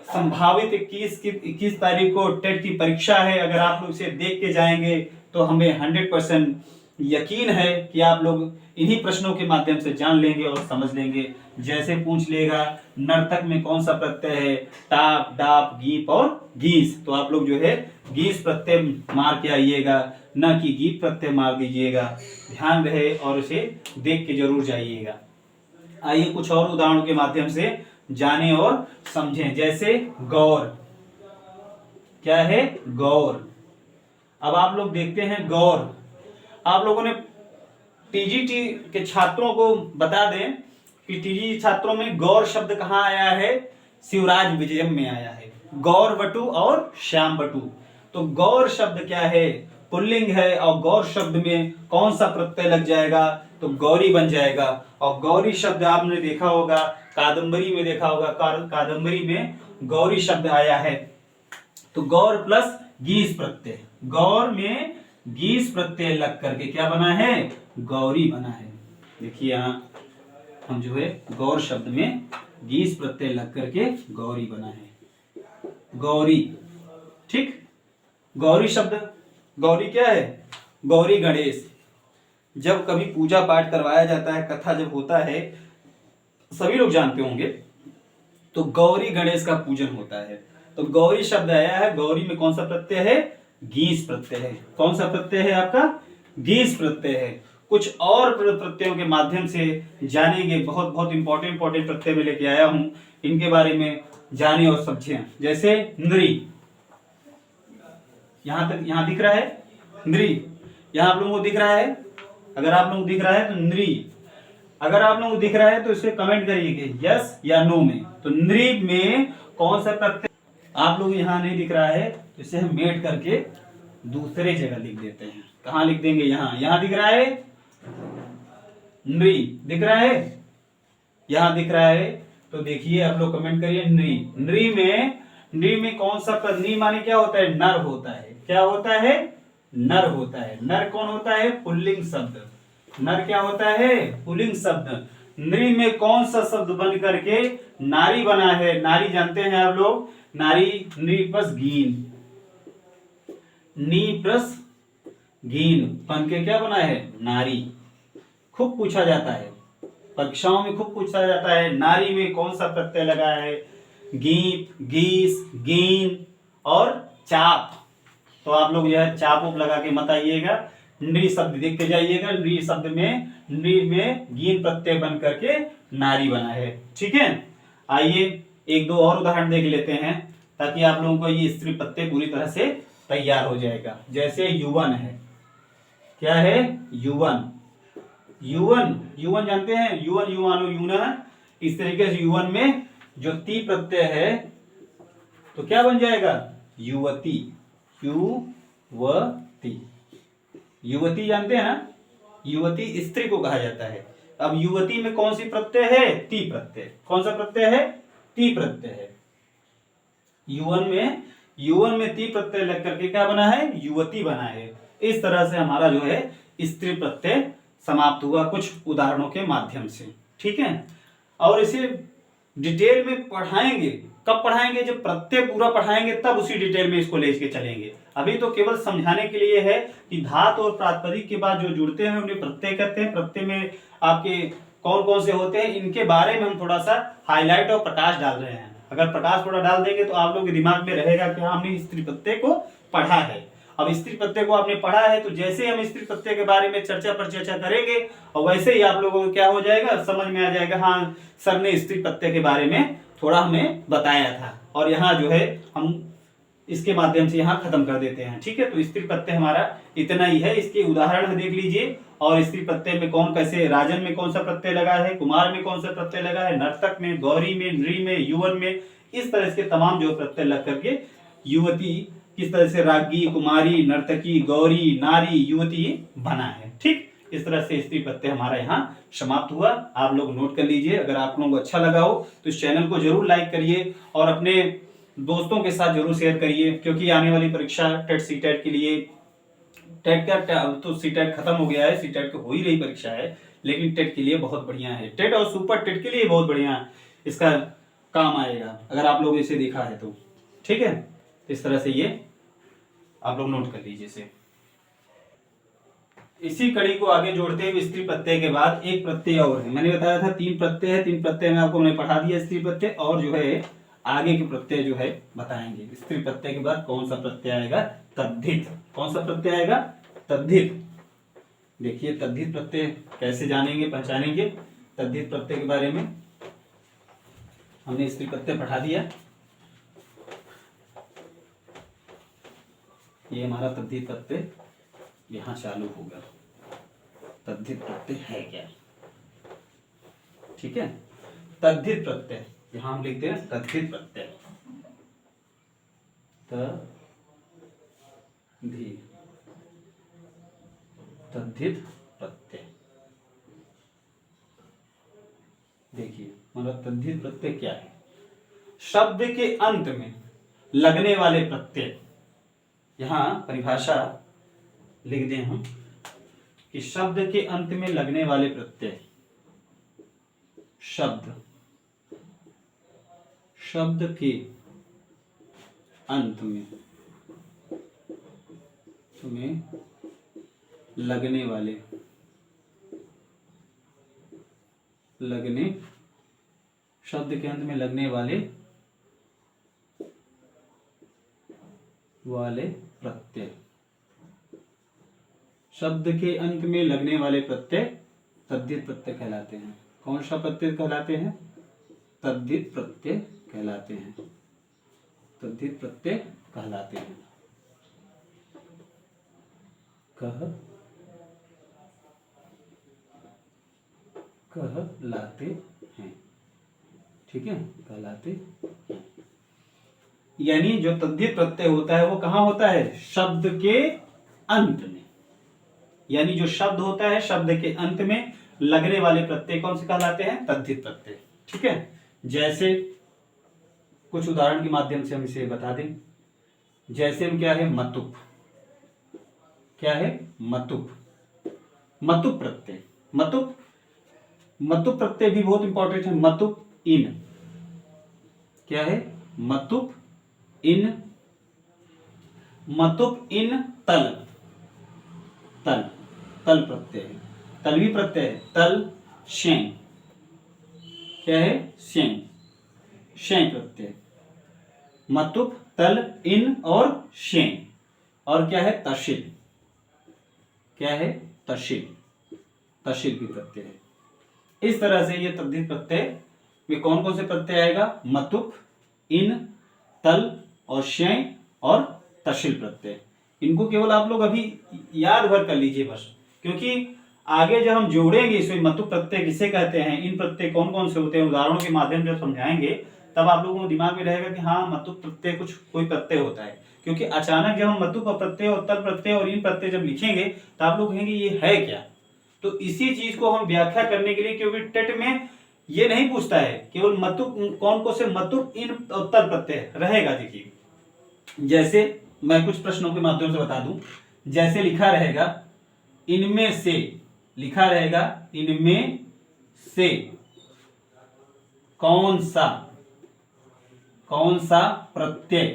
संभावित 21 तारीख को टेट की परीक्षा है। अगर आप लोग इसे देख के जाएंगे तो हमें 100% यकीन है कि आप लोग इन्हीं प्रश्नों के माध्यम से जान लेंगे और समझ लेंगे। जैसे पूछ लेगा नर्तक में कौन सा प्रत्यय है, टाप, डाप, गीप और गीस, तो आप लोग जो है गीस प्रत्यय मार के आइएगा, न कि गीप प्रत्यय मार दीजिएगा। ध्यान रहे और उसे देख के जरूर जाइएगा। आइए कुछ और उदाहरणों के माध्यम से जाने और समझें। जैसे गौर, क्या है गौर। अब आप लोग देखते हैं गौर, आप लोगों ने टीजीटी के छात्रों को बता दें कि टीजी छात्रों में गौर शब्द कहाँ आया है, शिवराज विजयम में आया है, गौर बटु और श्याम बटु। तो गौर शब्द क्या है पुल्लिंग है, और गौर शब्द में कौन सा प्रत्यय लग जाएगा, तो गौरी बन जाएगा। और गौरी शब्द आपने देखा होगा कादंबरी में, देखा होगा कादंबरी में गौरी शब्द आया है। तो गौर प्लस गीस प्रत्यय, गौर में गीस प्रत्यय लग करके क्या बना है गौरी बना है। देखिए यहाँ हम जो है गौर शब्द में गीस प्रत्यय लग करके गौरी बना है। गौरी। ठीक, गौरी शब्द, गौरी क्या है? गौरी गणेश। जब कभी पूजा पाठ करवाया जाता है, कथा जब होता है, सभी लोग जानते होंगे, तो गौरी गणेश का पूजन होता है। तो गौरी शब्द आया है, गौरी में कौन सा प्रत्यय है? गीस प्रत्यय है। कौन सा प्रत्यय है आपका? गीस प्रत्यय है। कुछ और प्रत्ययों के माध्यम से जानेंगे, बहुत बहुत इंपॉर्टेंट प्रत्यय में लेके आया हूं, इनके बारे में जाने और समझें। जैसे नृ, यहां तक, यहां दिख रहा है नृ, यहां आप लोगों को दिख रहा है? अगर आप लोगों को दिख रहा है तो नृ, अगर आप लोगों को दिख रहा है तो इसे कमेंट करिए यस या नो में। तो नृ में कौन सा प्रत्यय? आप लोग यहां नहीं दिख रहा है तो इसे हम मेट करके दूसरे जगह लिख देते हैं। कहां लिख देंगे? यहां, यहां दिख रहा है नृ, दिख रहा है? यहां दिख रहा है तो देखिए, आप लोग कमेंट करिए नृ। नृ में कौन सा नृ माने क्या होता है? नर होता है। क्या होता है? नर होता है। नर कौन होता है? पुल्लिंग शब्द। नर क्या होता है? पुल्लिंग शब्द। नृ में कौन सा शब्द बन करके नारी बना है? नारी जानते हैं आप लोग, नारी नृ प्लस गीन, नी प्लस गीन बन के क्या बना है? नारी। खूब पूछा जाता है, परीक्षाओं में खूब पूछा जाता है, नारी में कौन सा प्रत्यय लगा है? गीत, गीस, गीन और चाप। तो आप लोग यह चाप उप लगा के मत आइएगा, नृ शब्द देखते जाइएगा। नृ शब्द में, नृ में गीन प्रत्यय बन करके नारी बना है। ठीक है, आइए एक दो और उदाहरण देख लेते हैं, ताकि आप लोगों को ये स्त्री प्रत्यय पूरी तरह से तैयार हो जाएगा। जैसे युवन है, क्या है? युवन। युवन, युवन जानते हैं? युवन, युवानो, यूना। इस तरीके से युवन में जो ती प्रत्यय है तो क्या बन जाएगा? युवती। युवती, युवती जानते हैं ना? युवती स्त्री को कहा जाता है। अब युवती में कौन सी प्रत्यय है? ती प्रत्यय। कौन सा प्रत्यय है? ती प्रत्यय है। युवन में ती प्रत्यय लग करके क्या बना है? युवती बना है। इस तरह से हमारा जो है स्त्री प्रत्यय समाप्त हुआ कुछ उदाहरणों के माध्यम से। ठीक है, और इसे डिटेल में पढ़ाएंगे। कब पढ़ाएंगे? जब प्रत्यय पूरा पढ़ाएंगे तब उसी डिटेल में इसको लेके चलेंगे। अभी तो केवल समझाने के लिए है कि धातु और प्रातिपदिक के बाद जो जुड़ते हैं उन्हें प्रत्यय कहते हैं। प्रत्यय में आपके कौन कौन से होते हैं, इनके बारे में हम थोड़ा सा हाईलाइट और प्रकाश डाल रहे हैं। अगर प्रकाश थोड़ा डाल देंगे तो आप लोगों के दिमाग में रहेगा कि हमने स्त्री प्रत्यय को पढ़ा है। अब स्त्री प्रत्यय को आपने पढ़ा है तो जैसे हम स्त्री प्रत्यय के बारे में चर्चा करेंगे और वैसे ही आप लोगों को क्या हो जाएगा? समझ में आ जाएगा, हाँ सर ने स्त्री प्रत्यय के बारे में थोड़ा हमें बताया था। और यहाँ जो है हम इसके माध्यम से यहाँ खत्म कर देते हैं। ठीक है, तो स्त्री प्रत्यय हमारा इतना ही है। इसके उदाहरण देख लीजिए। और स्त्री प्रत्यय में कौन कैसे, राजन में कौन सा प्रत्यय लगा है, कुमार में कौन सा प्रत्यय लगा है, नर्तक में, गौरी में, नृ में, युवन में, इस तरह के तमाम जो प्रत्यय लग करके युवती किस तरह से राज्ञी, कुमारी, नर्तकी, गौरी, नारी, युवती बना है। ठीक, इस तरह से स्त्री प्रत्यय हमारा यहाँ समाप्त हुआ। आप लोग नोट कर लीजिए। अगर आप लोगों को अच्छा लगा हो तो इस चैनल को जरूर लाइक करिए और अपने दोस्तों के साथ जरूर शेयर करिए, क्योंकि आने वाली परीक्षा टेट सीटेट के लिए, टेट का तो सीटेट खत्म हो गया है, सीटेट को हो ही रही परीक्षा है, लेकिन टेट के लिए बहुत बढ़िया है। टेट और सुपर टेट के लिए बहुत बढ़िया इसका काम आएगा अगर आप लोग इसे देखा है तो। ठीक है, इस तरह से ये आप लोग नोट कर लीजिए इसे। इसी कड़ी को आगे जोड़ते हुए स्त्री प्रत्यय के बाद एक प्रत्यय और है। मैंने बताया था 3 प्रत्यय है, 3 प्रत्यय में आपको मैंने पढ़ा दिया स्त्री प्रत्यय, और जो है आगे के प्रत्यय जो है बताएंगे। स्त्री प्रत्यय के बाद कौन सा प्रत्यय आएगा? तद्धित। कौन सा प्रत्यय आएगा? तद्धित। देखिए तद्धित प्रत्यय कैसे जानेंगे, पहचानेंगे। तद्धित प्रत्यय के बारे में हमने स्त्री प्रत्यय पढ़ा दिया। ये हमारा तद्धित प्रत्यय यहां चालू होगा। तद्धित प्रत्यय है क्या? ठीक है, तद्धित प्रत्यय यहां हम लिखते हैं तद्धित प्रत्यय। तद्धित प्रत्यय। देखिए मतलब तद्धित प्रत्यय क्या है? शब्द के अंत में लगने वाले प्रत्यय। यहां परिभाषा लिख दें हम कि शब्द के अंत में लगने वाले प्रत्यय। शब्द के अंत में तुम्हें लगने वाले शब्द के अंत में लगने वाले प्रत्यय। शब्द के अंत में लगने वाले प्रत्यय तद्धित प्रत्यय कहलाते हैं। कौन सा प्रत्यय कहलाते हैं? तद्धित प्रत्यय कहलाते हैं। तद्धित प्रत्यय कहलाते हैं। कहलाते हैं। ठीक है, कहलाते हैं। यानी जो तद्धित प्रत्यय होता है वो कहाँ होता है? शब्द के अंत में। यानी जो शब्द होता है शब्द के अंत में लगने वाले प्रत्यय कौन से कहलाते हैं? तद्धित प्रत्यय। ठीक है, जैसे कुछ उदाहरण के माध्यम से हम इसे बता दें। जैसे क्या है? मतुप। क्या है? मतुप। मतुप प्रत्यय। मतुप प्रत्यय भी बहुत इंपॉर्टेंट है। मतुप इन। क्या है? मतुप इन। मतुप इन तल। तल प्रत्यय है। तलवी प्रत्यय है। तल शें। क्या है? शें। शें प्रत्यय। मतुप, तल, इन और शें। और क्या है? तशिल। क्या है? तशिल। तशिल भी प्रत्यय है। इस तरह से ये तद्धित प्रत्यय में कौन कौन से प्रत्यय आएगा? मतुप, इन, तल और शें और तशिल प्रत्यय। इनको केवल आप लोग अभी याद भर कर लीजिए बस, क्योंकि आगे जब हम जोड़ेंगे इसमें मतुप प्रत्यय किसे कहते हैं, इन प्रत्यय कौन कौन से होते हैं, उदाहरणों के माध्यम से समझाएंगे, तब आप लोगों को दिमाग में रहेगा कि हाँ मतुप प्रत्यय कोई प्रत्यय होता है। क्योंकि अचानक जब हम मतुप प्रत्यय और तल प्रत्यय और इन प्रत्यय जब लिखेंगे तो आप लोग कहेंगे ये है क्या। तो इसी चीज को हम व्याख्या करने के लिए, क्योंकि टेट में ये नहीं पूछता है केवल मतुप कौन कौन से मतुप, इन और तल प्रत्यय रहेगा। देखिए, जैसे मैं कुछ प्रश्नों के माध्यम से बता दूं। जैसे लिखा रहेगा इनमें से, लिखा रहेगा इनमें से कौन सा प्रत्यय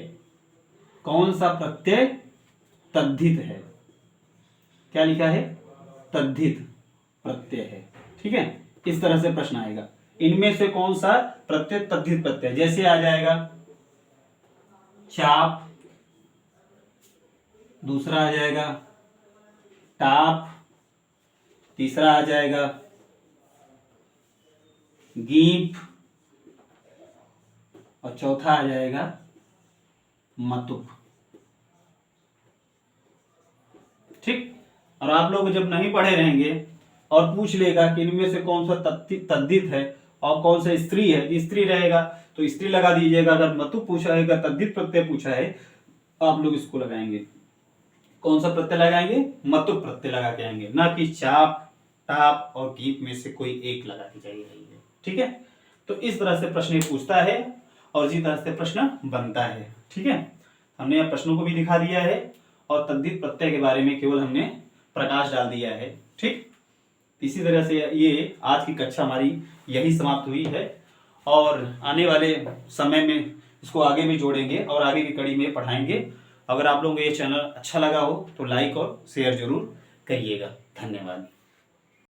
तद्धित है। क्या लिखा है? तद्धित प्रत्यय है। ठीक है, इस तरह से प्रश्न आएगा। इनमें से कौन सा प्रत्यय तद्धित प्रत्यय। जैसे आ जाएगा चाप, दूसरा आ जाएगा टाप, तीसरा आ जाएगा गीप और चौथा आ जाएगा मतुप। ठीक, और आप लोग जब नहीं पढ़े रहेंगे और पूछ लेगा कि इनमें से कौन सा तद्धित है और कौन सा स्त्री है, स्त्री रहेगा तो स्त्री लगा दीजिएगा। अगर मतुप पूछा है, तद्धित प्रत्यय पूछा है, आप लोग इसको लगाएंगे। कौन सा प्रत्यय लगाएंगे? मतुप प्रत्यय लगा के आएंगे, ना कि चाप, टाप और गीप में से कोई एक लगा के जाइए। ठीक है, तो इस तरह से प्रश्न पूछता है और इसी तरह से प्रश्न बनता है। ठीक है, हमने यहाँ प्रश्नों को भी दिखा दिया है और तद्धित प्रत्यय के बारे में केवल हमने प्रकाश डाल दिया है। ठीक, इसी तरह से ये आज की कक्षा हमारी यही समाप्त हुई है और आने वाले समय में इसको आगे भी जोड़ेंगे और आगे की कड़ी में पढ़ाएंगे। अगर आप लोगों को ये चैनल अच्छा लगा हो तो लाइक और शेयर जरूर करिएगा। धन्यवाद।